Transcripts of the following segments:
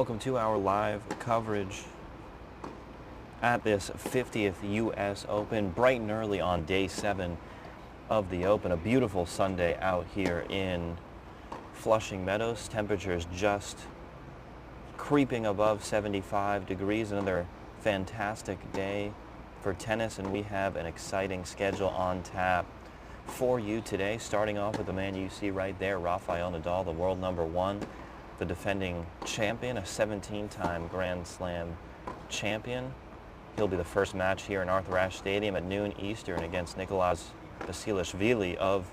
Welcome to our live coverage at this 50th U.S. Open, bright and early on day 7 of the Open. A beautiful Sunday out here in Flushing Meadows. Temperatures just creeping above 75 degrees. Another fantastic day for tennis, and we have an exciting schedule on tap for you today, starting off with the man you see right there, Rafael Nadal, the world #1, the defending champion, a 17-time Grand Slam champion. He'll be the first match here in Arthur Ashe Stadium at noon Eastern against Nicolas Basilashvili of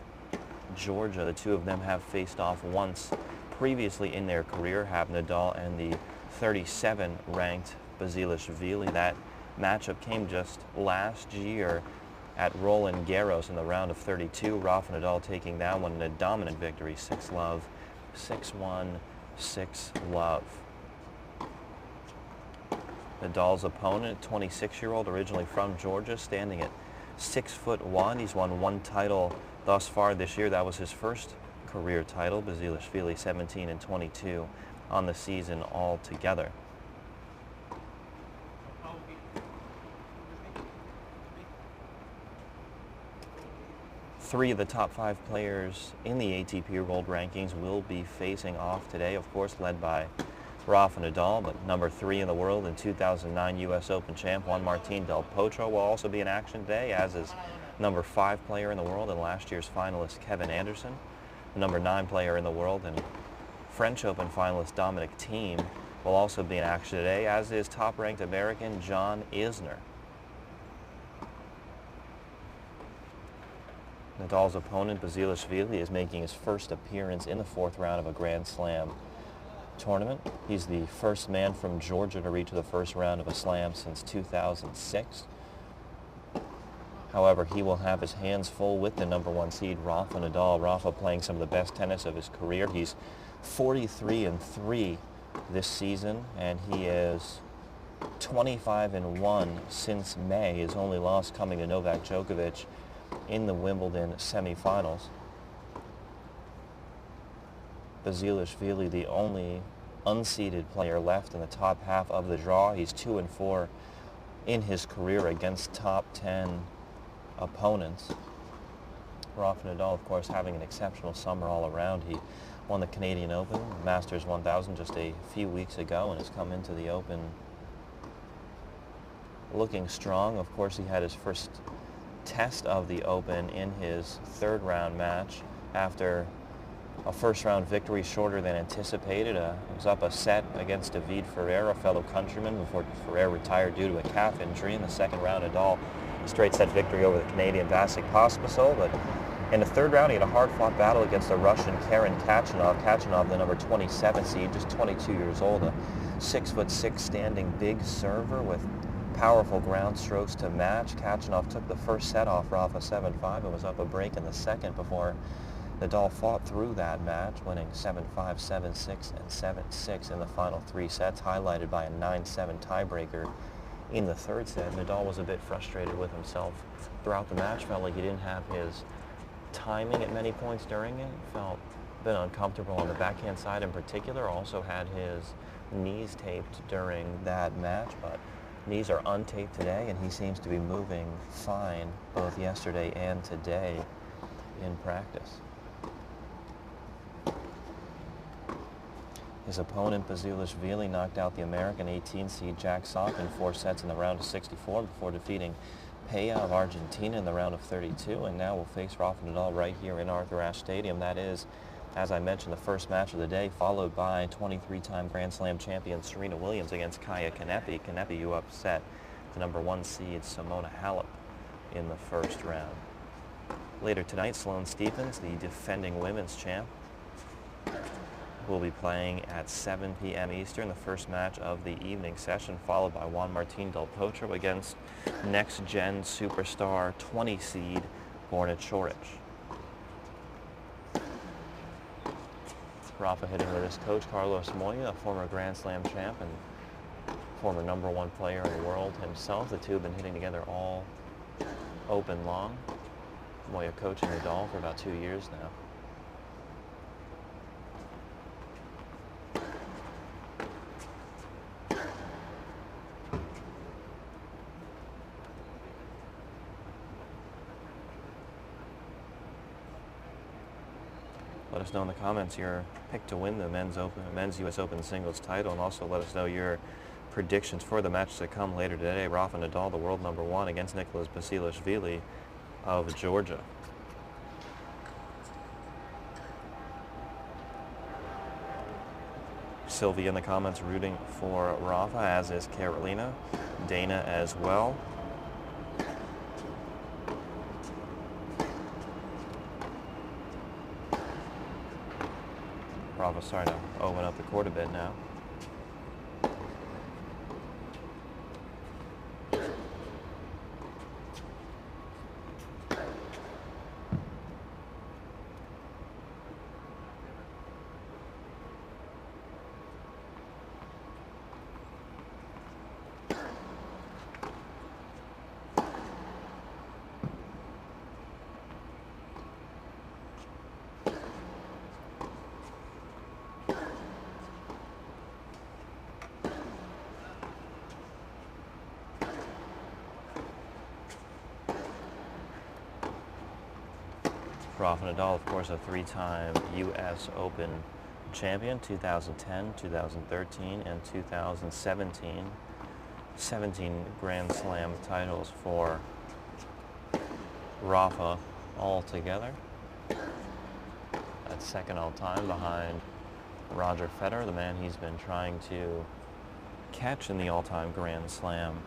Georgia. The two of them have faced off once previously in their career, have Nadal and the 37-ranked Basilashvili. That matchup came just last year at Roland Garros in the round of 32. Rafa Nadal taking that one in a dominant victory, 6-love, 6-1, 6-love. Nadal's opponent, 26-year-old, originally from Georgia, standing at 6'1". He's won one title thus far this year. That was his first career title. Basilashvili 17 and 22 on the season altogether. Three of the top 5 players in the ATP World Rankings will be facing off today, of course, led by Rafa Nadal, but #3 in the world and 2009 U.S. Open champ Juan Martín del Potro will also be in action today, as is #5 player in the world and last year's finalist Kevin Anderson. The #9 player in the world and French Open finalist Dominic Thiem will also be in action today, as is top-ranked American John Isner. Nadal's opponent, Basilashvili, is making his first appearance in the 4th round of a Grand Slam tournament. He's the first man from Georgia to reach the first round of a slam since 2006. However, he will have his hands full with the #1 seed, Rafa Nadal. Rafa playing some of the best tennis of his career. He's 43 and 3 this season, and he is 25 and 1 since May. His only loss coming to Novak Djokovic in the Wimbledon semifinals. Basilashvili, the only unseeded player left in the top half of the draw. He's 2 and 4 in his career against top 10 opponents. Rafa Nadal, of course, having an exceptional summer all around. He won the Canadian Open, Masters 1000 just a few weeks ago, and has come into the Open looking strong. Of course, he had his first test of the Open in his 3rd round match after a first-round victory shorter than anticipated. It was up a set against David Ferrer, a fellow countryman, before Ferrer retired due to a calf injury. In the 2nd round, Nadal a straight-set victory over the Canadian Vasek Pospisil. But in the 3rd round, he had a hard-fought battle against the Russian Karen Khachanov. Khachanov, the #27 seed, just 22 years old, a 6'6" standing big server with powerful ground strokes to match. Khachanov took the first set off Rafa 7-5 and was up a break in the 2nd before Nadal fought through that match, winning 7-5, 7-6, and 7-6 in the final 3 sets, highlighted by a 9-7 tiebreaker in the 3rd set. Nadal was a bit frustrated with himself throughout the match, felt like he didn't have his timing at many points during it, felt a bit uncomfortable on the backhand side in particular, also had his knees taped during that match, but knees are untaped today, and he seems to be moving fine both yesterday and today in practice. His opponent, Basilashvili, knocked out the American 18 seed Jack Sock in 4 sets in the round of 64 before defeating Peña of Argentina in the round of 32, and now will face Rafa Nadal right here in Arthur Ashe Stadium. That is, as I mentioned, the first match of the day, followed by 23-time Grand Slam champion Serena Williams against Kaia Kanepi. Kanepi, who upset the #1 seed Simona Halep in the 1st round. Later tonight, Sloane Stephens, the defending women's champ, will be playing at 7 p.m. Eastern, the first match of the evening session, followed by Juan Martín del Potro against next-gen superstar 20 seed Borna Coric. Rafa hitting with his coach Carlos Moya, a former Grand Slam champ and former #1 player in the world himself. The two have been hitting together all Open long. Moya coaching Nadal for about 2 years now. Let us know in the comments your pick to win the men's U.S. Open singles title, and also let us know your predictions for the match to come later today. Rafael Nadal, the world #1, against Nicholas Basilashvili of Georgia. Sylvia in the comments rooting for Rafa, as is Carolina. Dana as well. Rafa's starting to open up the court a bit now. Rafael Nadal, of course, a three-time U.S. Open champion, 2010, 2013, and 2017. 17 Grand Slam titles for Rafa altogether. That's second all-time behind Roger Federer, the man he's been trying to catch in the all-time Grand Slam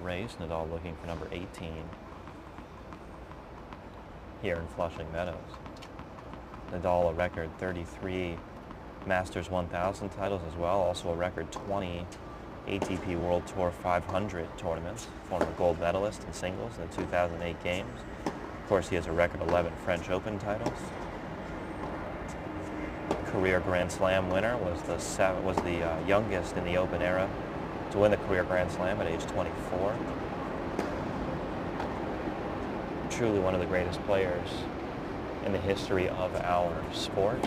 race. Nadal looking for number 18. Here in Flushing Meadows. Nadal a record 33 Masters 1000 titles as well, also a record 20 ATP World Tour 500 tournaments, former gold medalist in singles in the 2008 games. Of course, he has a record 11 French Open titles. Career Grand Slam winner, was the youngest in the Open era to win the career Grand Slam at age 24. Truly one of the greatest players in the history of our sport.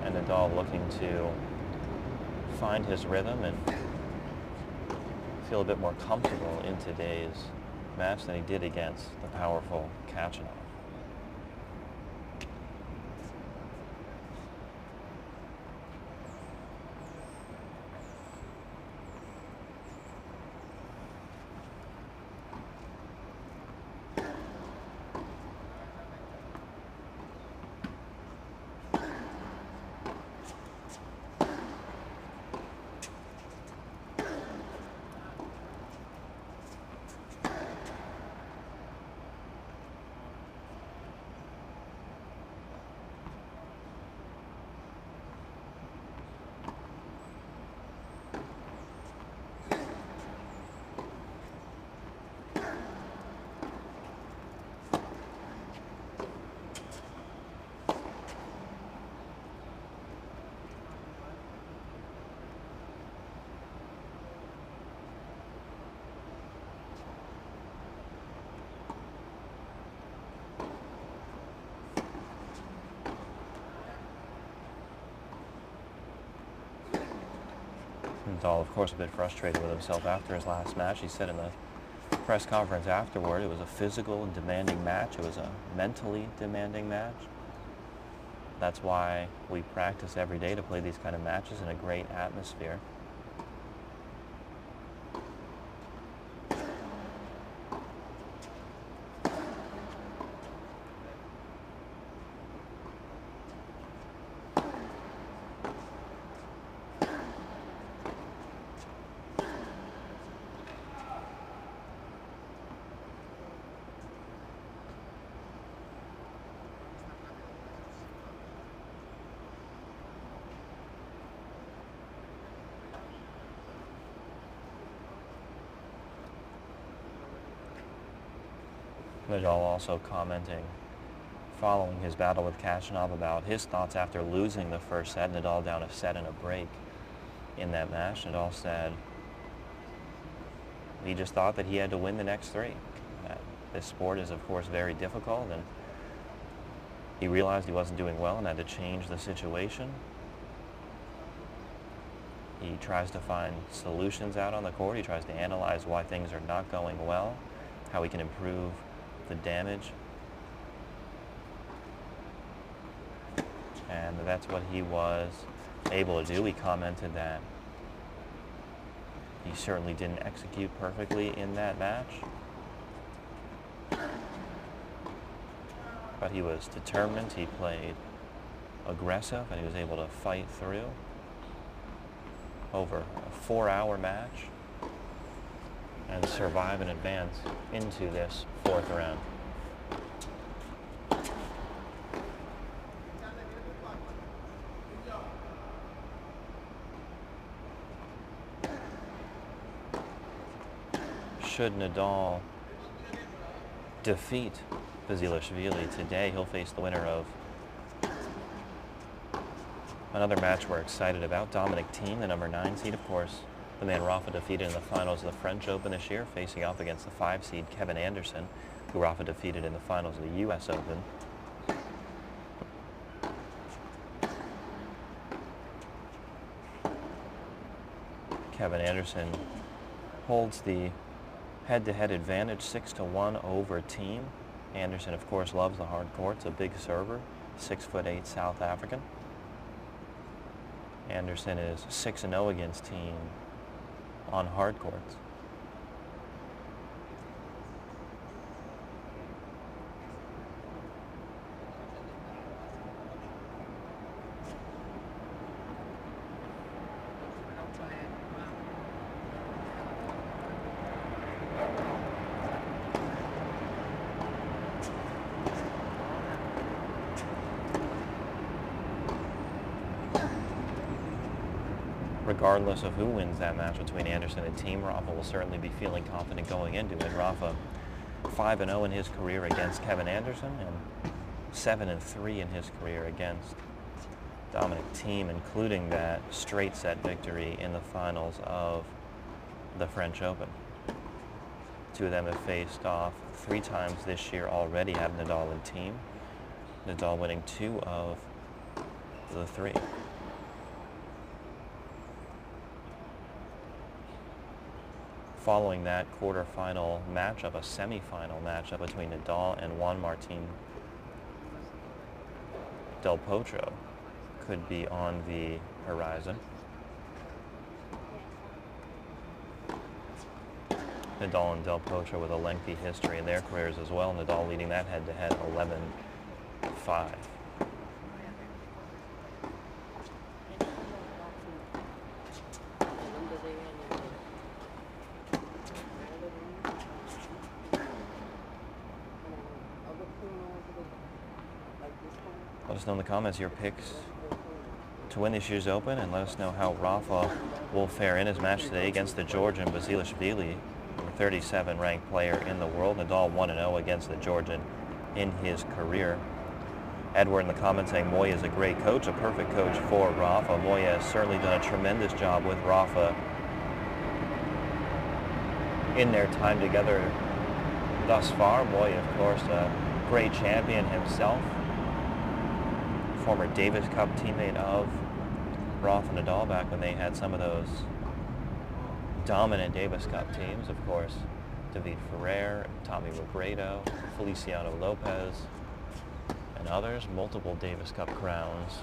And Nadal looking to find his rhythm and feel a bit more comfortable in today's match than he did against the powerful Kachanov. Nadal, of course, a bit frustrated with himself after his last match. He said in the press conference afterward, it was a physical and demanding match. It was a mentally demanding match. That's why we practice every day to play these kind of matches in a great atmosphere. Nadal also commenting following his battle with Kachanov about his thoughts after losing the first set. Nadal down a set and a break in that match. Nadal said he just thought that he had to win the next three. This sport is, of course, very difficult, and he realized he wasn't doing well and had to change the situation. He tries to find solutions out on the court. He tries to analyze why things are not going well, how he can improve the damage and that's what he was able to do. He commented that he certainly didn't execute perfectly in that match, but he was determined, he played aggressive, and he was able to fight through over a 4-hour match and survive and advance into this 4th round. Should Nadal defeat Basilashvili today, he'll face the winner of another match we're excited about, Dominic Thiem, the number 9 seed, of course, the man Rafa defeated in the finals of the French Open this year, facing off against the 5 seed Kevin Anderson, who Rafa defeated in the finals of the US Open. Kevin Anderson holds the head-to-head advantage 6-1 over Thiem. Anderson, of course, loves the hard courts, a big server, 6'8" South African. Anderson is 6-0 against Thiem on hard courts. Regardless of who wins that match between Anderson and Thiem, Rafa will certainly be feeling confident going into it. Rafa 5-0 in his career against Kevin Anderson and 7-3 in his career against Dominic Thiem, including that straight set victory in the finals of the French Open. Two of them have faced off 3 times this year already, have Nadal and Thiem. Nadal winning 2 of the 3. Following that quarterfinal matchup, a semifinal matchup between Nadal and Juan Martín Del Potro could be on the horizon. Nadal and Del Potro with a lengthy history in their careers as well. Nadal leading that head-to-head 11-5. Let us know in the comments your picks to win this year's Open, and let us know how Rafa will fare in his match today against the Georgian Basilashvili, the 37th ranked player in the world. Nadal 1-0 against the Georgian in his career. Edward in the comments saying Moya is a great coach, a perfect coach for Rafa. Moya has certainly done a tremendous job with Rafa in their time together thus far. Moya, of course, a great champion himself. Former Davis Cup teammate of Rafa Nadal back when they had some of those dominant Davis Cup teams, of course. David Ferrer, Tommy Robredo, Feliciano Lopez, and others. Multiple Davis Cup crowns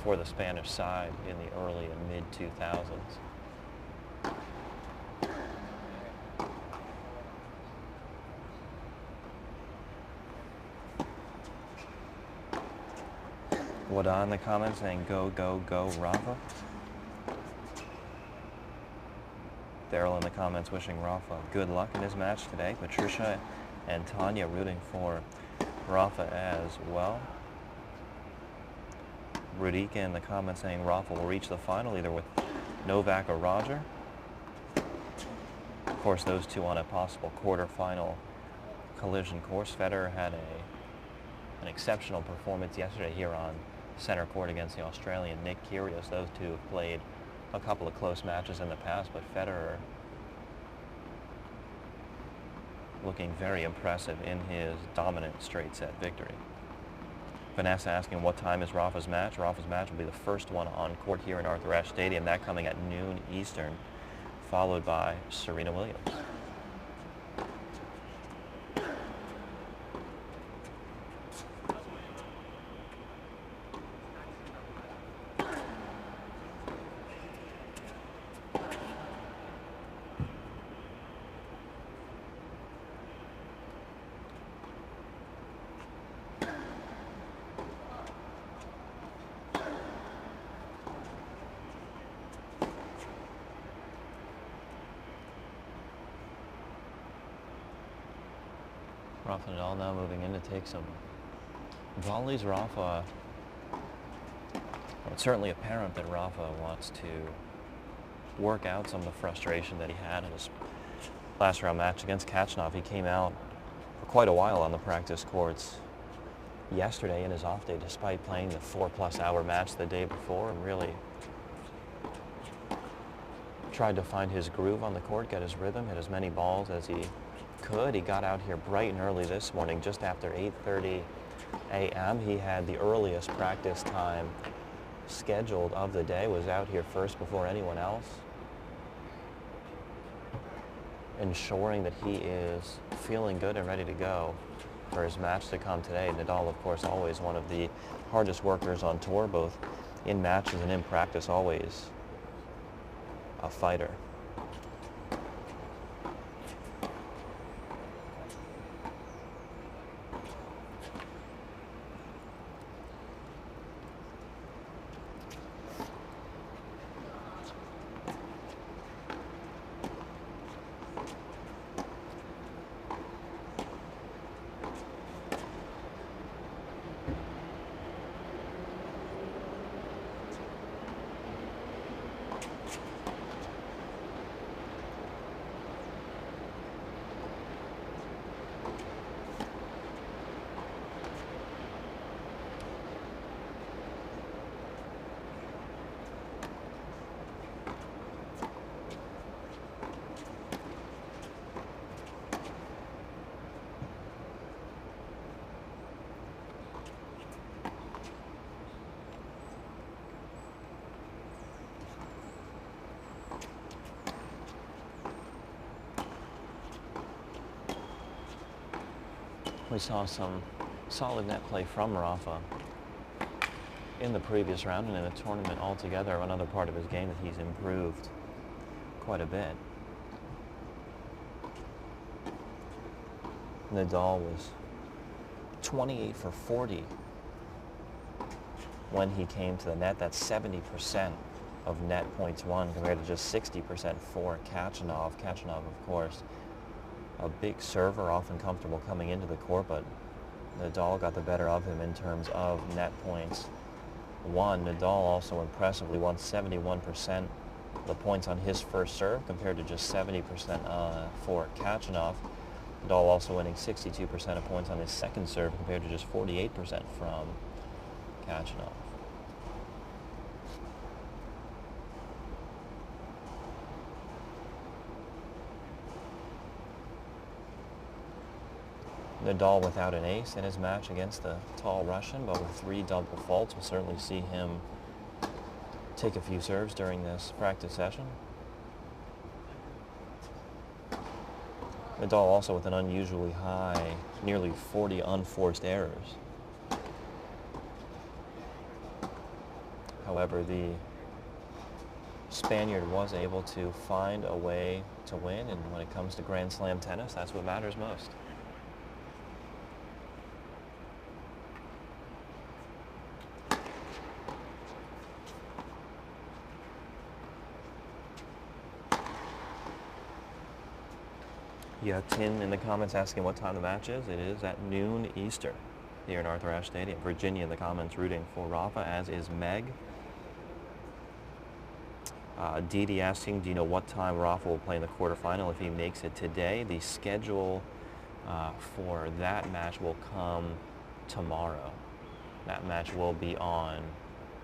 for the Spanish side in the early and mid-2000s. Wada in the comments saying go, go, go, Rafa. Daryl in the comments wishing Rafa good luck in his match today. Patricia and Tanya rooting for Rafa as well. Rudika in the comments saying Rafa will reach the final either with Novak or Roger. Of course, those two on a possible quarterfinal collision course. Federer had an exceptional performance yesterday here on center court against the Australian Nick Kyrgios. Those two have played a couple of close matches in the past, but Federer looking very impressive in his dominant straight set victory. Vanessa asking what time is Rafa's match. Rafa's match will be the first one on court here in Arthur Ashe Stadium, that coming at noon Eastern, followed by Serena Williams. Rafael Nadal now moving in to take some volleys. Rafa, well, it's certainly apparent that Rafa wants to work out some of the frustration that he had in his last round match against Khachanov. He came out for quite a while on the practice courts yesterday in his off day, despite playing the 4+ hour match the day before, and really tried to find his groove on the court, get his rhythm, hit as many balls as he could. He got out here bright and early this morning, just after 8:30 a.m. He had the earliest practice time scheduled of the day, was out here first before anyone else, ensuring that he is feeling good and ready to go for his match to come today. Nadal, of course, always one of the hardest workers on tour, both in matches and in practice, always a fighter. We saw some solid net play from Rafa in the previous round and in the tournament altogether. Another part of his game that he's improved quite a bit. Nadal was 28 for 40 when he came to the net. That's 70% of net points won compared to just 60% for Khachanov. Khachanov, of course, a big server, often comfortable coming into the court, but Nadal got the better of him in terms of net points won. Nadal also impressively won 71% of the points on his first serve compared to just 70% for Khachanov. Nadal also winning 62% of points on his second serve compared to just 48% from Khachanov. Nadal without an ace in his match against the tall Russian, but with 3 double faults. We'll certainly see him take a few serves during this practice session. Nadal also with an unusually high, nearly 40 unforced errors. However, the Spaniard was able to find a way to win, and when it comes to Grand Slam tennis, that's what matters most. You have Tin in the comments asking what time the match is. It is at noon Eastern here in Arthur Ashe Stadium. Virginia in the comments rooting for Rafa, as is Meg. Didi asking, do you know what time Rafa will play in the quarterfinal if he makes it today? The schedule for that match will come tomorrow. That match will be on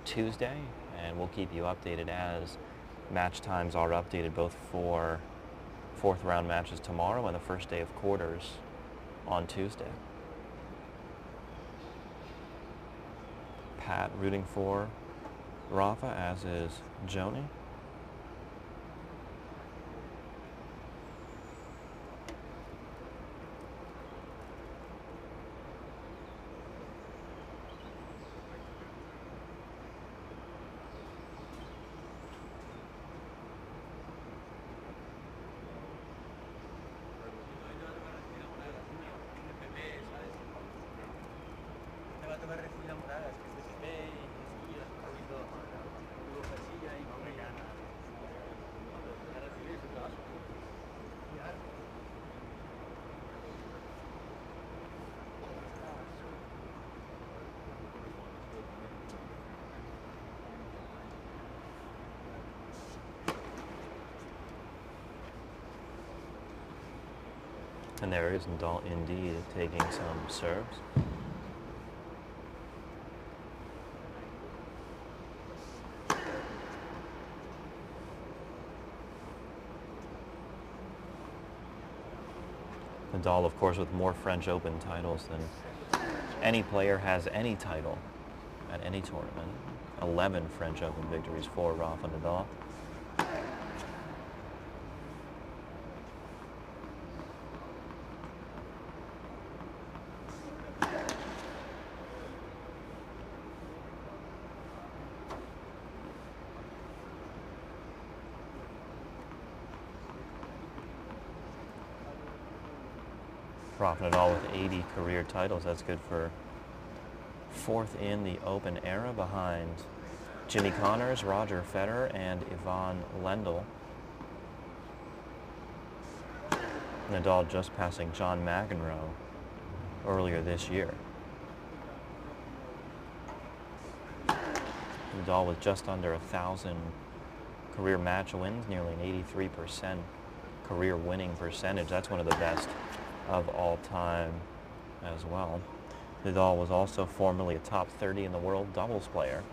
Tuesday, and we'll keep you updated as match times are updated, both for 4th round matches tomorrow and the first day of quarters on Tuesday. Pat rooting for Rafa, as is Joni. And there is Nadal indeed taking some serves. Nadal, of course, with more French Open titles than any player has any title at any tournament. 11 French Open victories for Rafa Nadal. Rafa Nadal with 80 career titles. That's good for fourth in the Open era behind Jimmy Connors, Roger Federer, and Ivan Lendl. Nadal just passing John McEnroe earlier this year. Nadal with just under 1,000 career match wins, nearly an 83% career winning percentage. That's one of the best of all time as well. Nadal was also formerly a top 30 in the world doubles player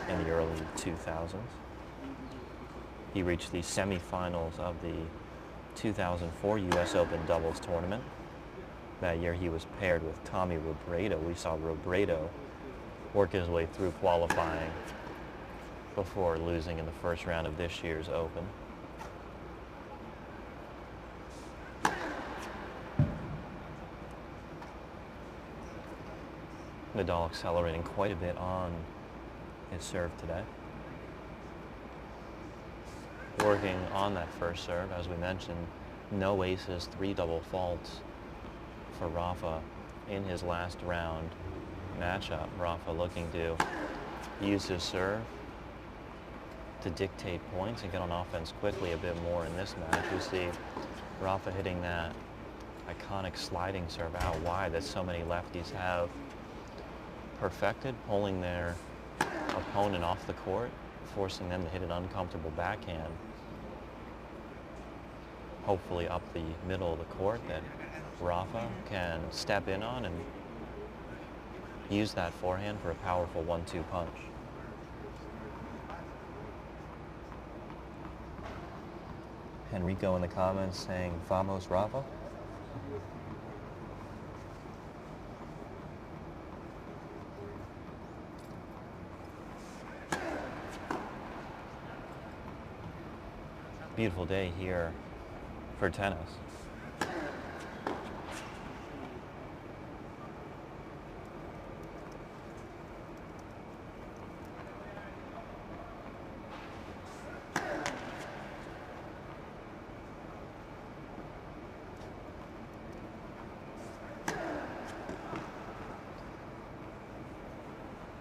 in the early 2000s. He reached the semifinals of the 2004 U.S. Open doubles tournament. That year he was paired with Tommy Robredo. We saw Robredo work his way through qualifying before losing in the first round of this year's Open. Nadal accelerating quite a bit on his serve today. Working on that first serve, as we mentioned, no aces, 3 double faults for Rafa in his last round matchup. Rafa looking to use his serve to dictate points and get on offense quickly a bit more in this match. We see Rafa hitting that iconic sliding serve out wide that so many lefties have perfected, pulling their opponent off the court, forcing them to hit an uncomfortable backhand, hopefully up the middle of the court, that Rafa can step in on and use that forehand for a powerful 1-2 punch. Enrico in the comments saying, "Vamos, Rafa." Beautiful day here for tennis.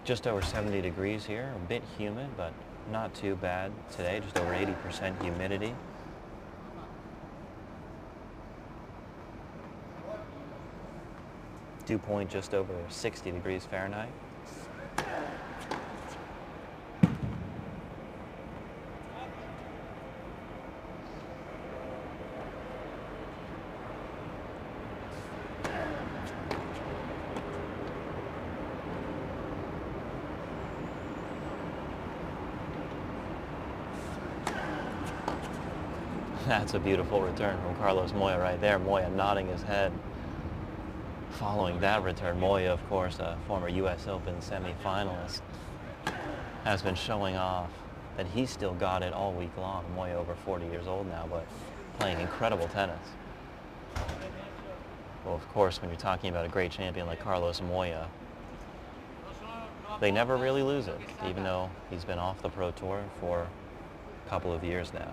Just over 70 degrees here, a bit humid, but not too bad today, just over 80% humidity. Dew point just over 60 degrees Fahrenheit. That's a beautiful return from Carlos Moya right there. Moya nodding his head following that return. Moya, of course, a former U.S. Open semifinalist, has been showing off that he's still got it all week long. Moya over 40 years old now, but playing incredible tennis. Well, of course, when you're talking about a great champion like Carlos Moya, they never really lose it, even though he's been off the Pro Tour for a couple of years now.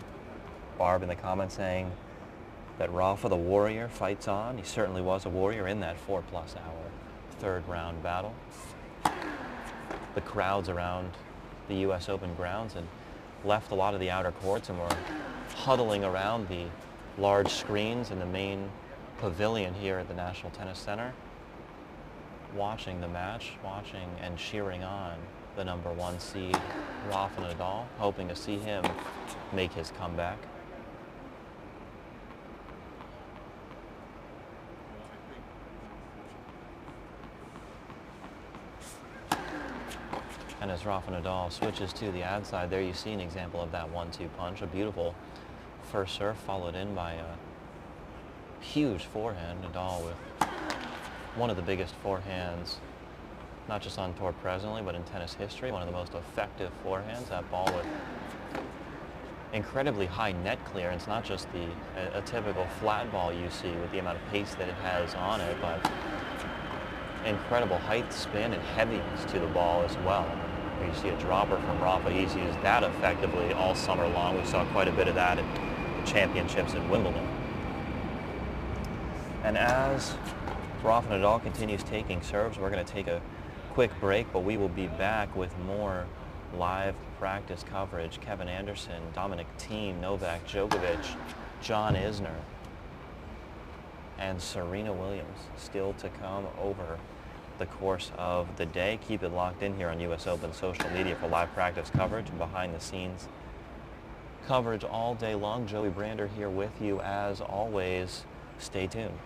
Barb in the comments saying that Rafa the Warrior fights on. He certainly was a warrior in that 4+ hour third round battle. The crowds around the U.S. Open grounds had left a lot of the outer courts and were huddling around the large screens in the main pavilion here at the National Tennis Center, watching the match, watching and cheering on the #1 seed Rafa Nadal, hoping to see him make his comeback. And as Rafael Nadal switches to the ad side, there you see an example of that 1-2 punch. A beautiful first serve followed in by a huge forehand. Nadal with one of the biggest forehands, not just on tour presently, but in tennis history. One of the most effective forehands. That ball with incredibly high net clearance, not just a typical flat ball you see with the amount of pace that it has on it, but incredible height, spin, and heaviness to the ball as well. Here you see a dropper from Rafa. He's used that effectively all summer long. We saw quite a bit of that in the championships in Wimbledon. And as Rafa Nadal continues taking serves, we're going to take a quick break, but we will be back with more live practice coverage. Kevin Anderson, Dominic Thiem, Novak Djokovic, John Isner, and Serena Williams still to come over the course of the day. Keep it locked in here on US Open social media for live practice coverage and behind the scenes coverage all day long. Joey Brander here with you as always. Stay tuned.